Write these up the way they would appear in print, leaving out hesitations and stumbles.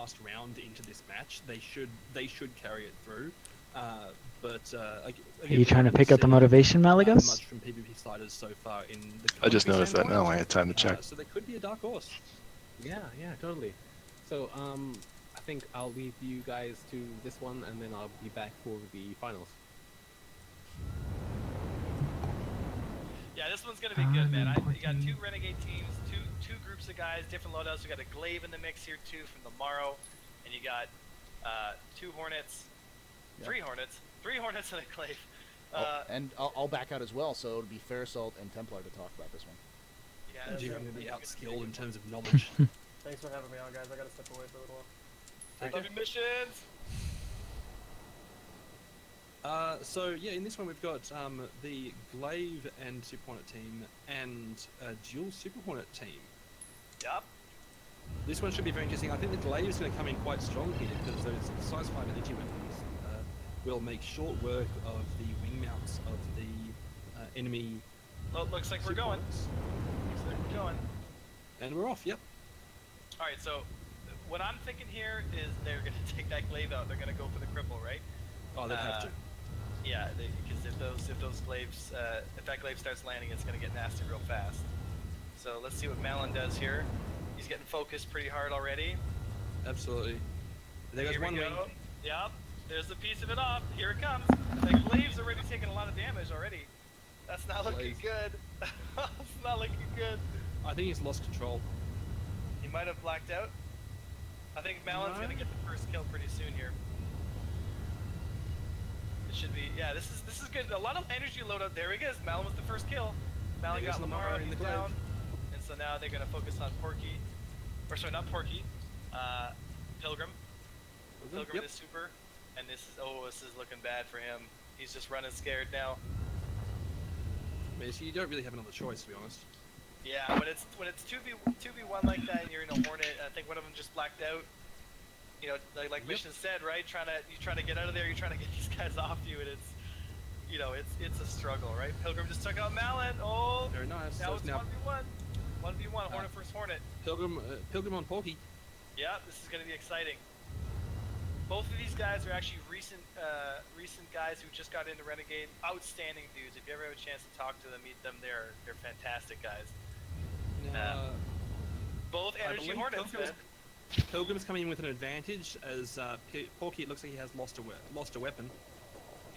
last round into this match. They should carry it through. But are you trying to pick up the motivation, Malagos? Much from PvP sliders so far in the I just noticed that now. I had time to check. So there could be a dark horse. Yeah, totally. So I think I'll leave you guys to this one, and then I'll be back for the finals. Yeah, this one's gonna be good, man. You got two Renegade teams, two groups of guys, different loadouts. You got a Glaive in the mix here too from the Morrow, and you got two Hornets, three Hornets and a Glaive. And I'll back out as well, so it'll be Fair Assault and Templar to talk about this one. Yeah, You're going to be outskilled in terms of knowledge. Thanks for having me on, guys. I gotta step away for a little while. Love your missions. So yeah, in this one we've got the Glaive and Super Hornet team and a dual Super Hornet team. Yup. This one should be very interesting. I think the Glaive is going to come in quite strong here because those size 5 energy weapons will make short work of the wing mounts of the enemy. Well, looks like we're going. Looks like we're going. And we're off. Yep. All right. So what I'm thinking here is they're going to take that Glaive out. They're going to go for the cripple, right? Oh, they have to. Yeah, because if those glaives, if that glaive starts landing, it's gonna get nasty real fast. So let's see what Malin does here. He's getting focused pretty hard already. Absolutely. There goes one wing. Yep, there's a piece of it off. Here it comes. The glaive's already taking a lot of damage already. That's not looking good. That's not looking good. I think he's lost control. He might have blacked out. I think Malin's gonna get the first kill pretty soon here. Should be, yeah, this is good. A lot of energy loadout. There he goes. Malin was the first kill. Malin got Lamar in the down, and so now they're gonna focus on Porky, or sorry, not Porky, Pilgrim. Pilgrim is super, and this is looking bad for him. He's just running scared now. I mean, so you don't really have another choice, to be honest. Yeah, when it's 2v1 like that, and you're in a Hornet, I think one of them just blacked out. You know, like Mission said, right? You're trying to get out of there. You're trying to get these guys off you, and it's, you know, it's a struggle, right? Pilgrim just took out Malin. Oh, very nice. Now it's 1v1. 1v1. Hornet versus Hornet. Pilgrim on Porky. Yeah, this is going to be exciting. Both of these guys are actually recent guys who just got into Renegade. Outstanding dudes. If you ever have a chance to talk to them, meet them, they're fantastic guys. Both energy Hornets. Pilgrim's coming in with an advantage as Porky, it looks like he has lost a weapon.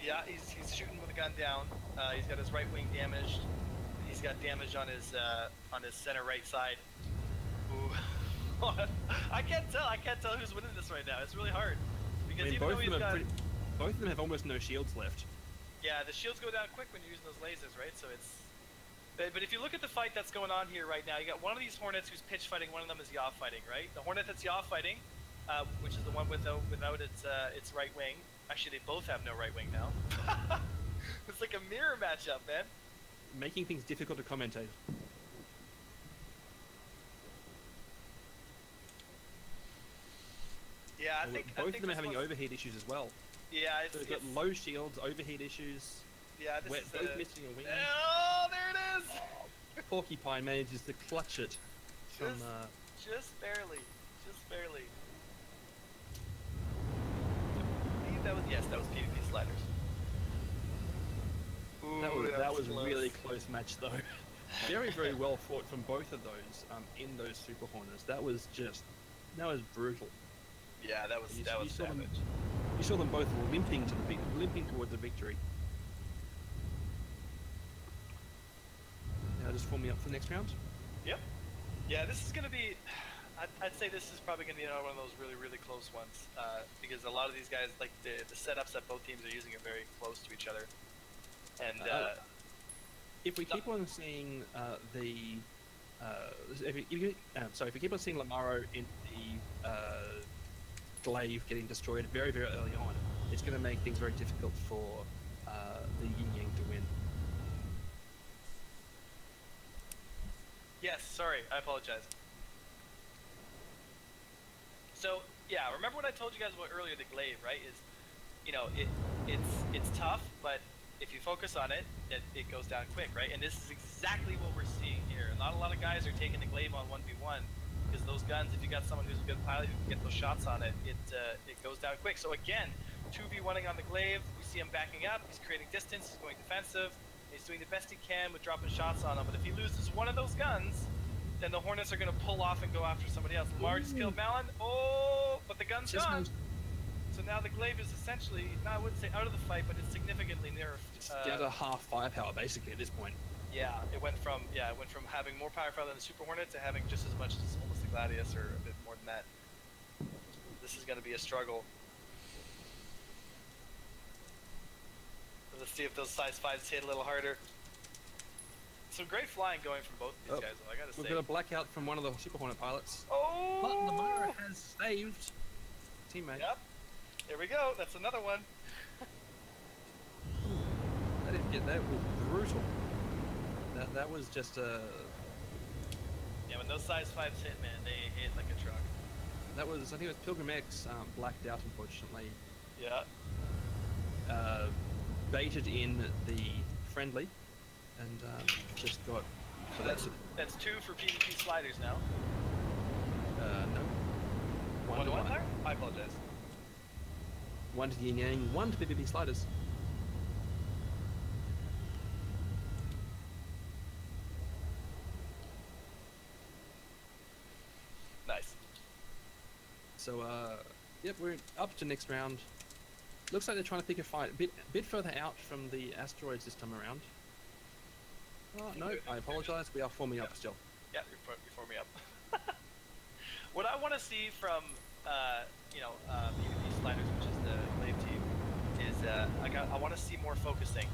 Yeah, he's shooting with a gun down. He's got his right wing damaged. He's got damage on his center right side. Ooh. I can't tell who's winning this right now. It's really hard because I mean, even though he's got both of them have almost no shields left. Yeah, the shields go down quick when you're using those lasers, right? So it's. But if you look at the fight that's going on here right now, you got one of these Hornets who's pitch fighting, one of them is yaw fighting, right? The Hornet that's yaw fighting, which is the one without its right wing. Actually, they both have no right wing now. It's like a mirror matchup, man. Making things difficult to commentate. Yeah, I think both of them are having overheat issues as well. Yeah, so they've got low shields, overheat issues. Yeah, this is both missing a wing. Oh, there it is! Oh, Porcupine manages to clutch it. Just barely. Just barely. Yes, that was PvP sliders. Ooh, that was a really close match though. Very, very well fought from both of those in those Super Hornets. That was brutal. Yeah, that was savage. You saw them both limping towards the victory. Now just form me up for the next round. Yep. Yeah, this is gonna be. I'd say this is probably gonna be one of those really, really close ones because a lot of these guys, like the setups that both teams are using, are very close to each other. And if we keep on seeing if we keep on seeing Lamaro in the Glaive getting destroyed very, very early on, it's going to make things very difficult for the YinYang to win. Yes, sorry, I apologize. So yeah, remember what I told you guys about earlier? The Glaive, right? Is, you know, it's tough, but if you focus on it, it goes down quick, right? And this is exactly what we're seeing here. Not a lot of guys are taking the Glaive on 1v1, because those guns, if you got someone who's a good pilot who can get those shots on it, it goes down quick. So again, 2v1ing on the glaive. We see him backing up. He's creating distance. He's going defensive. He's doing the best he can with dropping shots on him. But if he loses one of those guns, then the Hornets are going to pull off and go after somebody else. Lamar just killed Malin. Oh, but the gun's gone. So now the glaive is essentially, I wouldn't say out of the fight, but it's significantly nerfed. It's down to half firepower basically at this point. Yeah, it went from having more firepower than the Super Hornet to having just as much as almost the Gladius, or a bit more than that. This is going to be a struggle. Let's see if those size 5s hit a little harder. Some great flying going from both of these guys, though, I gotta say. We've got a blackout from one of the Super Hornet pilots. Oh! But Lamar has saved teammate. Yep. There we go. That's another one. I didn't get that. It was brutal. That was just a. Yeah, when those size 5s hit, man, they hit like a truck. That was, I think it was Pilgrim X blacked out, unfortunately. Yeah. Baited in the friendly, and just got. So that's 2 for PvP sliders now. No. 1 to 1 there? I apologize. 1 to YinYang, 1 to PvP sliders. Nice. So, yep, we're up to next round. Looks like they're trying to pick a fight a bit further out from the asteroids this time around. Oh, no, I apologize. We are forming up still. Yeah, you're forming up. What I want to see from, PvP sliders, which is the glaive team, is I want to see more focusing.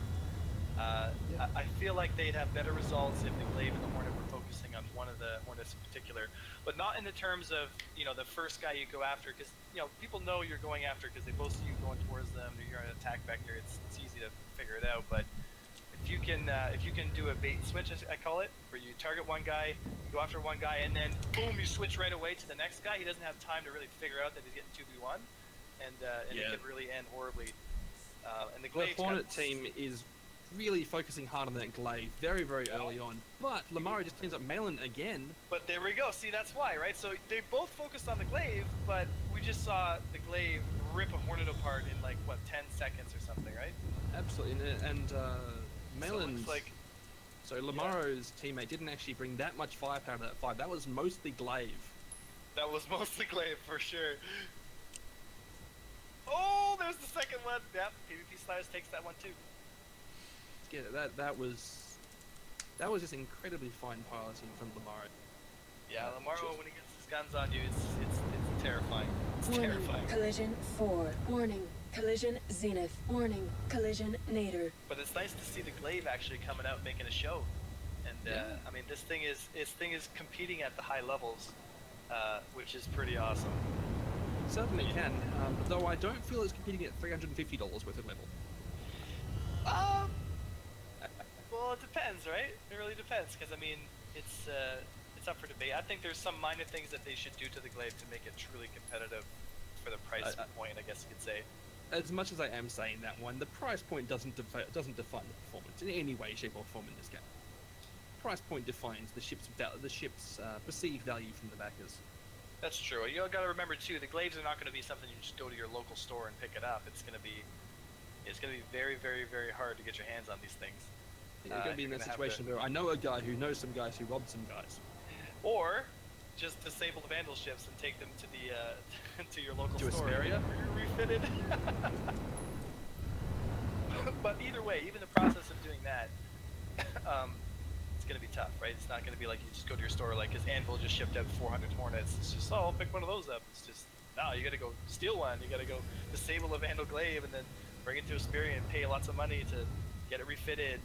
I feel like they'd have better results if the glaive and the Hornet were focusing on one of the Hornets in particular, but not in the terms of the first guy you go after, because people know you're going after because they both see you going towards them. You're on an attack vector. It's easy to figure it out, but if you can do a bait and switch, as I call it, where you target one guy, you go after one guy, and then boom, you switch right away to the next guy. He doesn't have time to really figure out that he's getting 2v1, and it can really end horribly. And the glaive Hornet team is really focusing hard on that glaive very, very early on, but Lamar just cleans up Malin again. But there we go. See, that's why, right? So they both focused on the glaive, but we just saw the glaive rip a Hornet apart in like what 10 seconds or something, right? Absolutely, and Malin's so Lamaro's teammate didn't actually bring that much firepower to that fight. That was mostly glaive. That was mostly glaive for sure. Oh, there's the second one. Yep, PvP Sliders takes that one too. Yeah, that was just incredibly fine piloting from Lamaro. Yeah, Lamaro, when he gets his guns on you, it's terrifying. It's Warning, terrifying. collision 4. Warning, collision zenith. Warning, collision nadir. But it's nice to see the glaive actually coming out making a show. And I mean, this thing is competing at the high levels, which is pretty awesome. Certainly can, though I don't feel it's competing at $350 worth of level. Well, it depends, right? It really depends, because I mean, it's up for debate. I think there's some minor things that they should do to the glaive to make it truly competitive for the price point, I guess you could say. As much as I am saying that one, the price point doesn't define the performance in any way, shape, or form in this game. Price point defines the ship's perceived value from the backers. That's true. You got to remember too, the glaives are not going to be something you just go to your local store and pick it up. It's going to be very, very, very hard to get your hands on these things. You're going to be in that situation where I know a guy who knows some guys who robbed some guys. Or just disable the Vandal ships and take them to the to your local store area, refitted. But either way, even the process of doing that, it's going to be tough, right? It's not going to be like you just go to your store, like, because Anvil just shipped out 400 Hornets. It's just, oh, I'll pick one of those up. It's just, no, you got to go steal one. You got to go disable a Vandal glaive and then bring it to Aspiria and pay lots of money to get it refitted.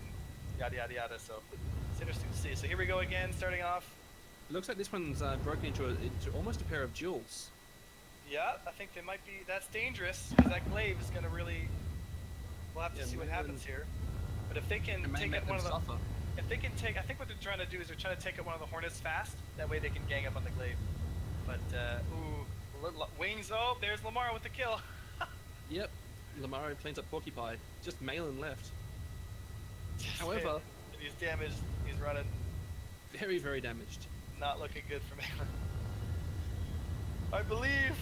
Yada yada yada. So it's interesting to see. So here we go again, starting off. It looks like this one's broken into almost a pair of jewels. Yeah, I think they might be. That's dangerous because that glaive is going to really. We'll have to see what happens here. But if they can take out one of the, if they can take, I think what they're trying to do is they're trying to take out one of the Hornets fast. That way they can gang up on the glaive. But wings. Oh, there's Lamar with the kill. Yep, Lamaro cleans up Porcupine. Just Malin left. However, he's damaged. He's running. Very, very damaged. Not looking good for Malin. I believe.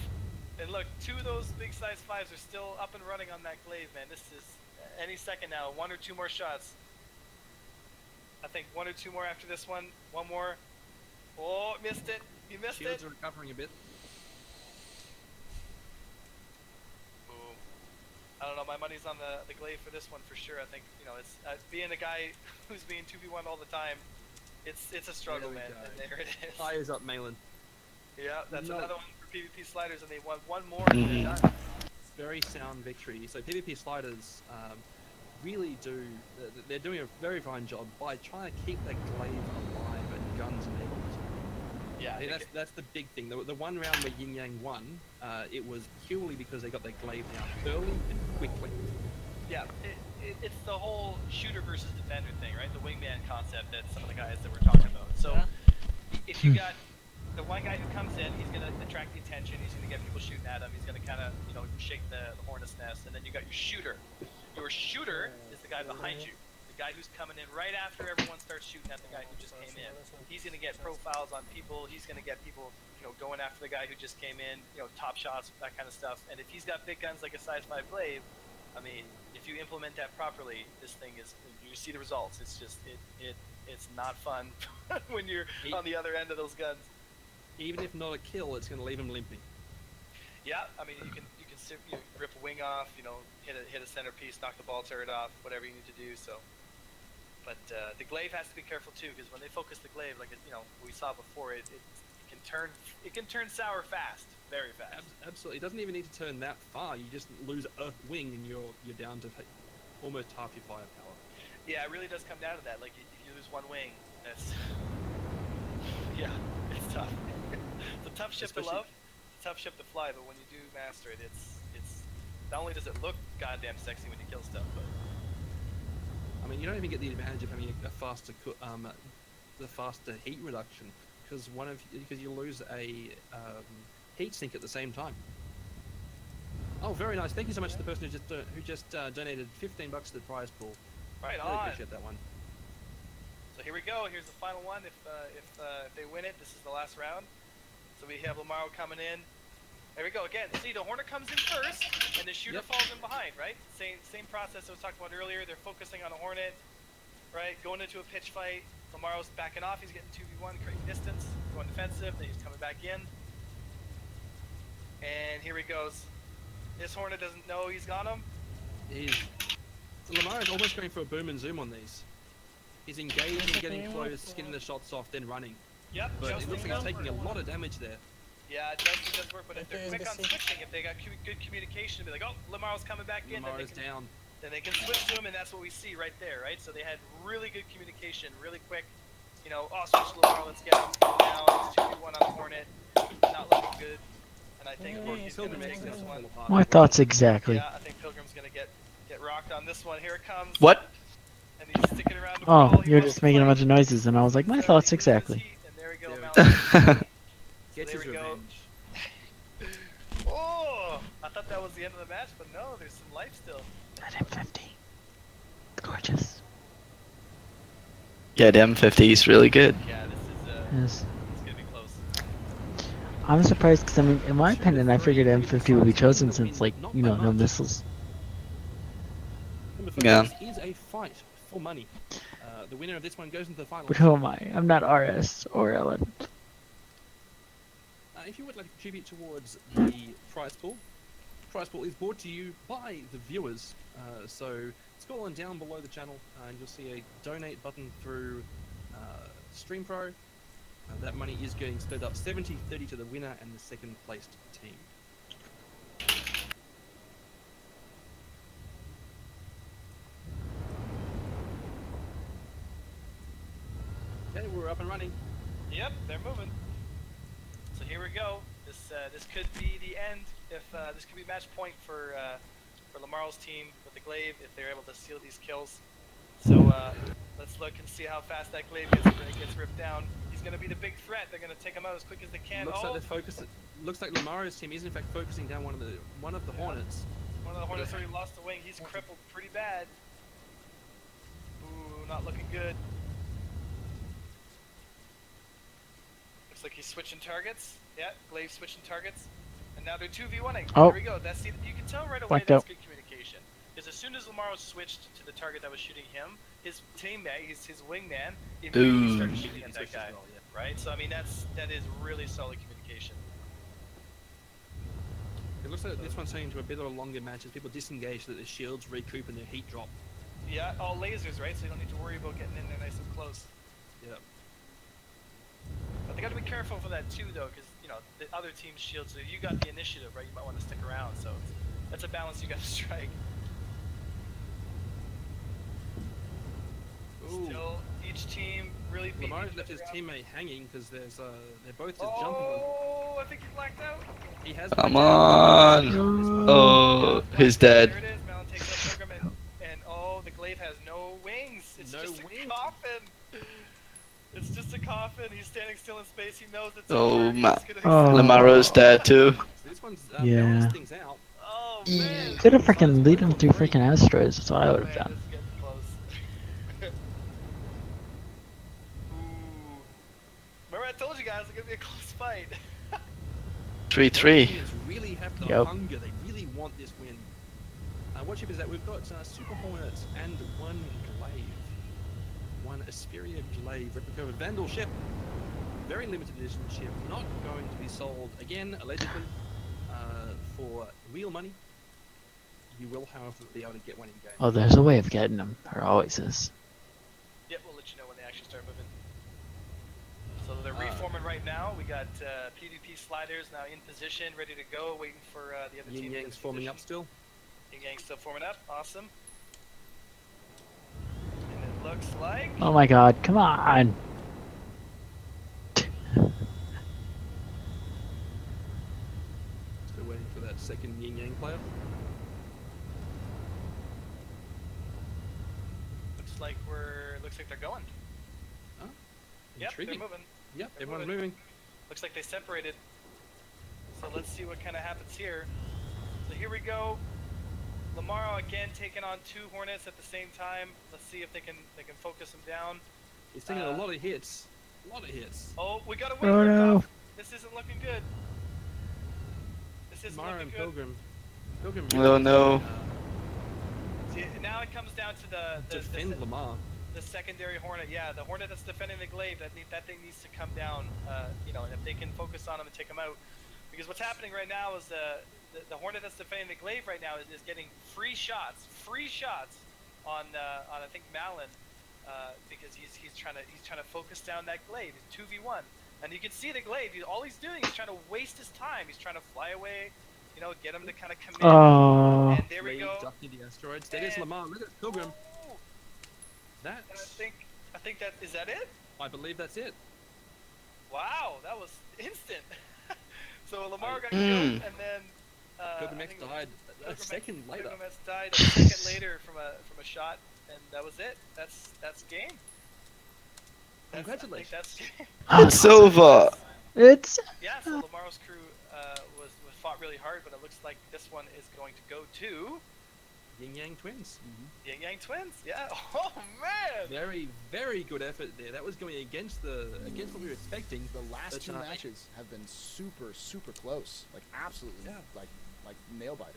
And look, 2 of those big size 5s are still up and running on that glaive, man. This is any second now. 1 or 2 more shots. I think 1 or 2 more after this one. 1 more. Oh, missed it. You missed Shields it. are recovering a bit. Boom. I don't know. My money's on the glaive for this one for sure. I think, you know, it's being a guy who's being 2v1 all the time. It's a struggle, man. And there it is. Fires up, Malin. Yeah, that's No. another one for PvP sliders, and they won 1 more. Mhm. And they're done. Very sound victory. So PvP sliders really do. They're doing a very fine job by trying to keep that glaive alive and guns enabled. Yeah, I think that's the big thing. The one round where YinYang won, it was purely because they got their glaive down early and quickly. Yeah, it's the whole shooter versus defender thing, right? The wingman concept that some of the guys that we're talking about. So, if you got the one guy who comes in, he's going to attract the attention, he's going to get people shooting at him, he's going to kind of, you know, shake the hornet's nest, and then you got your shooter. Your shooter is the guy behind you. The guy who's coming in right after everyone starts shooting at the guy who just came in. He's going to get profiles on people, he's going to get people, you know, going after the guy who just came in, you know, top shots, that kind of stuff. And if he's got big guns like a size 5 glaive, I mean, if you implement that properly, this thing is, you see the results. It's just, it's not fun when you're on the other end of those guns. Even if not a kill, it's going to leave him limping. Yeah, I mean, you can rip a wing off, you know, hit a centerpiece, knock the ball turret off, whatever you need to do. So, but the glaive has to be careful too, because when they focus the glaive, like you know we saw before, it can turn sour fast, very fast. Absolutely, it doesn't even need to turn that far. You just lose a wing and you're down to almost half your firepower. Yeah, it really does come down to that. Like you lose 1 wing, that's yeah, it's tough. It's a tough ship to love, it's a tough ship to fly, but when you do master it, it's not only does it look goddamn sexy when you kill stuff, but I mean, you don't even get the advantage of having a faster the faster heat reduction because you lose a heat sink at the same time. Oh, very nice. Thank you so much to the person who just donated $15 to the prize pool. right Really on. appreciate that one. So here we go. Here's the final one. If they win it, this is the last round. So we have Lamaro coming in. There we go again. See, the Hornet comes in first, and the shooter falls in behind, right? Same process I was talking about earlier. They're focusing on the Hornet, right? Going into a pitch fight. Lamaro's backing off. He's getting 2v1, creating distance, going defensive. Then he's coming back in. And here he goes. This Hornet doesn't know he's got him. So Lamaro's almost going for a boom and zoom on these. He's engaging, getting close, getting the shots off, then running. Yep. But just it looks like he's taking a lot of damage there. Yeah, it does work, but if they're quick on switching, if they got good communication, be like, oh, Lamaro's coming back in, Lamaro's down. Then they can switch to him, and that's what we see right there, right? So they had really good communication, really quick. You know, oh, switch to Lamaro, let's get him down. It's 2v1 on the Hornet, not looking good. And I think he's going to make this one. My thoughts exactly. Yeah, I think Pilgrim's going to get rocked on this one. Here it comes. What? And he's sticking around the Oh, wall. He you're wants just to making a fight. bunch of noises, and I was like, my So thoughts he loses exactly. heat, and there we go, There Malin. Gets there his we go. revenge. Oh, I thought that was the end of the match, but no, there's some life still. That M50. Gorgeous. Yeah, the M50 is really good. Yeah, this is Yes. it's gonna be close. I'm surprised because, I mean, in my opinion, I figured M50 would be chosen since, like, you know, no missiles. Number 5, Yeah. this is a fight for money. The winner of this one goes into the finals. But who am I? I'm not RS or Ellen. If you would like to contribute towards the prize pool is brought to you by the viewers. So scroll on down below the channel and you'll see a donate button through Stream Pro. That money is getting split up 70-30 to the winner and the second placed team. Okay, we're up and running. Yep, they're moving. So here we go. This could be the end. If this could be match point for Lamaro's team with the glaive if they're able to seal these kills. So let's look and see how fast that glaive gets ripped down. He's going to be the big threat. They're going to take him out as quick as they can. Looks like they're focused. Looks like Lamaro's team is in fact focusing down one of the Hornets. One of the Hornets already lost the wing. He's crippled pretty bad. Ooh, not looking good. Looks like he's switching targets. Yeah, Glaive switching targets. And now they're 2v1ing. Oh. Here we go. You can tell right away Blacked that's out. good communication. Because as soon as Lamar switched to the target that was shooting him, his teammate, his wingman, immediately started shooting at that guy. Right? So I mean that is really solid communication. It looks like this one's turning into a bit of a longer match as people disengage so that the shields recoup and their heat drop. Yeah, all lasers, right? So you don't need to worry about getting in there nice and close. Yeah. But they got to be careful for that too, though, because you know the other team's shield. So you got the initiative, right? You might want to stick around. So that's a balance you got to strike. Ooh. Still, each team really beating Lamar's each left his other up. teammate hanging because they're both just jumping. Oh, I think he blacked out. He has. Come blacked out. on. Oh, he's dead. There it is. Malin takes up program and oh, the glaive has no wings. It's No just a wings. coffin. It's just a coffin. He's standing still in space. He knows it's Oh, over. ma- He's Oh. Lamaro's dead too. So this one's Yeah. balanced things out. Oh man. Could have freaking lead him through freaking asteroids. That's what I would have Man, done. this is getting close. Ooh. Remember I told you guys it's gonna be a close fight. 3-3. Teams really have the Yep. hunger. They really want this win. What chip is that? We've got Super Hornets and one Glaive. One Asperia Glaive replica of Vandal ship. Very limited edition ship. Not going to be sold again, allegedly, for real money. You will, however, be able to get one in game. Oh, there's a way of getting them. There always is. Yep, we'll let you know when they actually start moving. So they're reforming right now. We got PvP sliders now in position, ready to go, waiting for the other team. to get YinYang's in forming up position. still. YinYang's still forming up. Awesome. And it looks like. Oh my god, come on! Still waiting for that second YinYang player. Looks like they're going. Oh, Yep, intriguing. they're moving. Yep, They're everyone's moving. moving. Looks like they separated. So let's see what kind of happens here. So here we go. Lamaro again taking on two Hornets at the same time. Let's see if they can focus them down. He's taking a lot of hits. A lot of hits. Oh, we got a win. Oh ripped no! off. This isn't looking good. This isn't Mara looking and good. Pilgrim. Pilgrim Oh, really, no. See, now it comes down to the defend Lamar. the secondary Hornet. Yeah, the Hornet that's defending the Glaive. That thing needs to come down. You know, and if they can focus on him and take him out, because what's happening right now is the Hornet that's defending the Glaive right now is getting free shots on I think Malin, because he's trying to focus down that Glaive. He's 2v1, and you can see the Glaive. All he's doing is trying to waste his time. He's trying to fly away, you know, get him to kind of commit. Oh. And there we Glaive go. ducking the asteroids. There is And- Lamar. Look at Pilgrim. Oh, That and I think that is that it. I believe that's it. Wow, that was instant. So Lamar got Mm. killed, and then Pilgrim I X think died a Pilgrim second later. Pilgrim X died a second later from a shot, and that was it. That's game. I think Congratulations. that's game. It's over. It's Yeah, so Lamaro's crew was fought really hard, but it looks like this one is going to go to YinYang twins. YinYang Twins. Yeah. Oh man. Very, very good effort there. That was going against what we were expecting. The last But, two matches have been super close. Like absolutely, Yeah. like nail biters.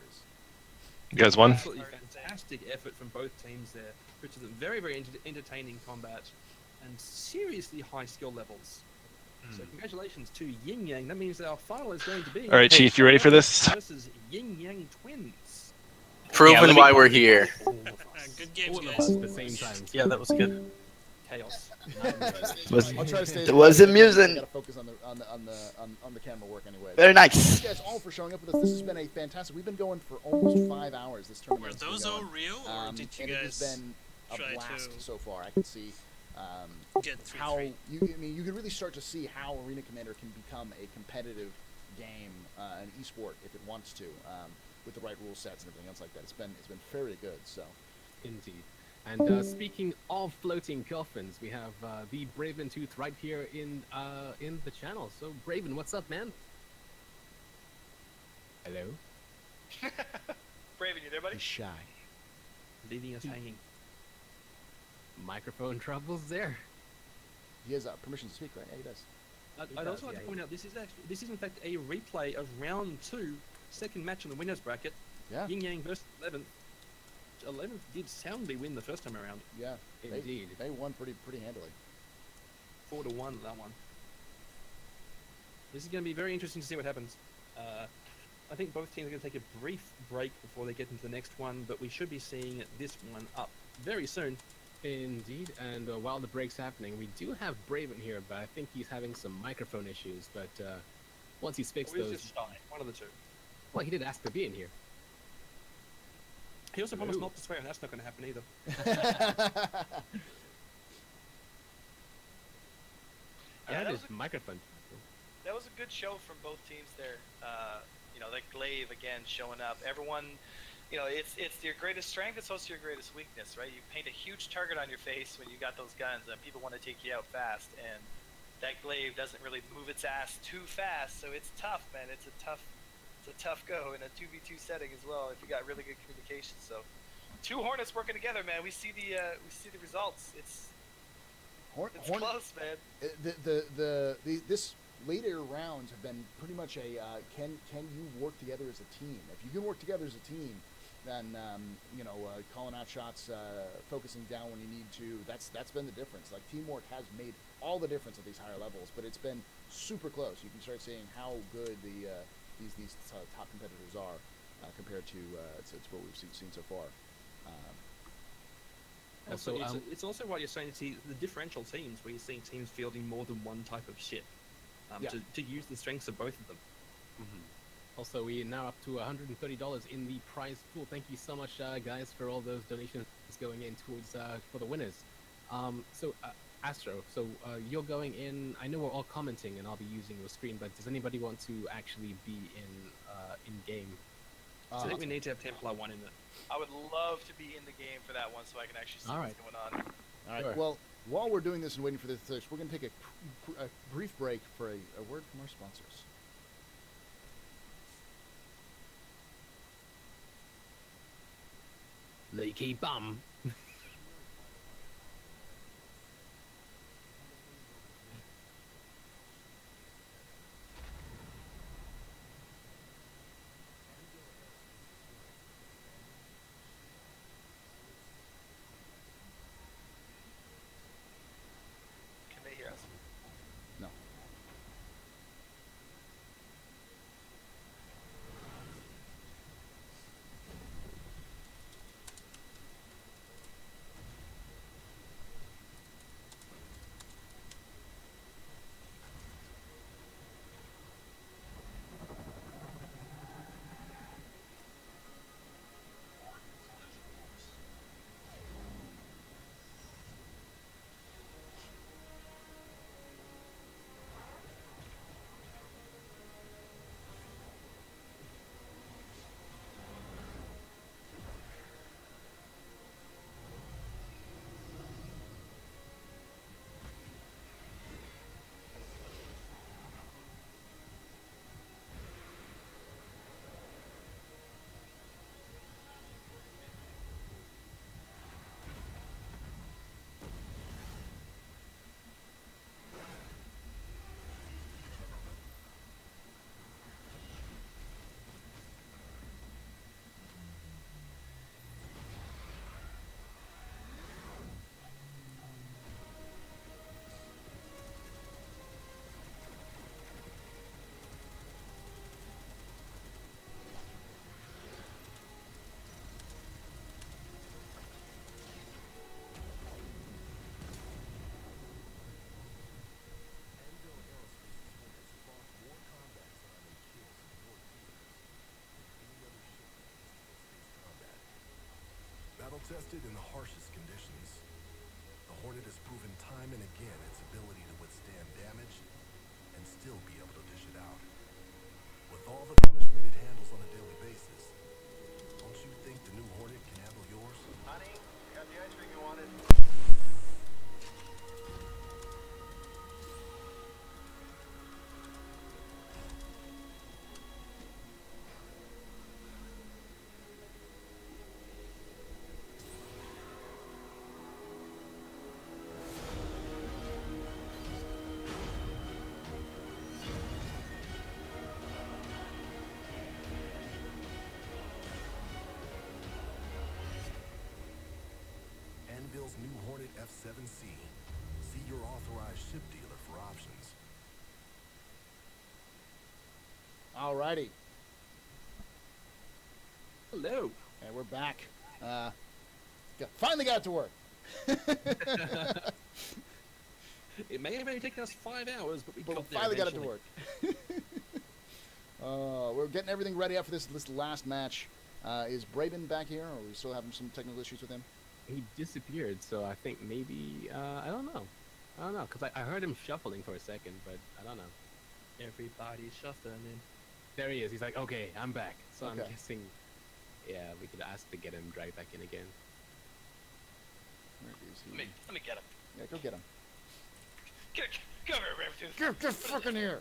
You guys won? Absolutely fantastic effort from both teams there. Which is a very, very entertaining combat and seriously high skill levels. So congratulations to YinYang. That means our final is going to be. All right, Chief, you ready for this? Versus YinYang twins. Proving why we're here. Good games, All of guys. us at the same time. Yeah, that was good. Chaos. I'll try to stay. It was amusing. Gotta focus on the camera work anyway. Very Thank nice. you guys all for showing up with us. This has been a fantastic. We've been going for almost 5 hours. This Were tournament. those all real, or did you and it has guys been a try blast to so far. I can see get 3-3? how you can really start to see how Arena Commander can become a competitive game, an esport if it wants to, with the right rule sets and everything else like that. It's been very good. So Indeed. And speaking of floating coffins, we have the Braven Tooth right here in the channel. So Braven, what's up, man? Hello. Braven, you there, buddy? he's shy. Leaving us hanging. Microphone troubles there. He has permission to speak, right? Yeah, he does. I'd also like to point out this is in fact a replay of round 2, second match in the winners bracket. Yeah. YinYang versus 11th. 11th did soundly win the first time around. Yeah. Indeed. They won pretty handily. 4-1 that one. This is going to be very interesting to see what happens. I think both teams are going to take a brief break before they get into the next one, but we should be seeing this one up very soon. Indeed, and while the break's happening, we do have Braven here, but I think he's having some microphone issues. But once he's fixed Or he's those, just shy, one of the two. well, he did ask to be in here. He also promised not to swear, and that's not going to happen either. Yeah, that his was microphone. That was a good show from both teams there. You know, that Glaive again showing up. Everyone, you know, it's your greatest strength. It's also your greatest weakness, right? You paint a huge target on your face when you got those guns, and people want to take you out fast. And that Glaive doesn't really move its ass too fast, so it's tough, man. It's a tough go in a 2v2 setting as well. If you got really good communication, so 2 Hornets working together, man. We see the results. It's close, man. This later rounds have been pretty much a can you work together as a team? If you can work together as a team, then you know, calling out shots, focusing down when you need to. That's been the difference. Like, teamwork has made all the difference at these higher levels, but it's been super close. You can start seeing how good these top competitors are compared to what we've seen so far. Also, it's also what you're saying. See the differential teams where you're seeing teams fielding more than one type of ship to use the strengths of both of them. Also, we are now up to $130 in the prize pool. Thank you so much, guys, for all those donations going in towards for the winners. So, Astro, you're going in. I know we're all commenting, and I'll be using your screen. But does anybody want to actually be in game? So I think we need to have Templar 1 in it. I would love to be in the game for that one, so I can actually see what's going on. All right. Sure. Well, while we're doing this and waiting for this, we're going to take a brief break for a word from our sponsors. Leaky bum. Can they hear us? No. Battle-tested in the harshest conditions, the Hornet has proven time and again its ability to withstand damage and still be able to dish it out. With all the punishment it handles on a daily basis, don't you think the new Hornet can handle yours? Honey, you got the ice cream you wanted? 7C. See your authorized ship dealer for options. Alrighty. Hello. And we're back. Finally got it to work. It may have only taken us 5 hours, but we But got there finally got it to eventually. work. We're getting everything ready up for this last match. Is Braben back here, or are we still having some technical issues with him? He disappeared, so I think maybe I don't know. I don't know, because I heard him shuffling for a second, but I don't know. Everybody's shuffling in. There he is. He's like, okay, I'm back. So Okay. I'm guessing, yeah, we could ask to get him dragged back in again. Where is he? Let me get him. Yeah, go get him. Get over here, Raventooth. Get fucking here!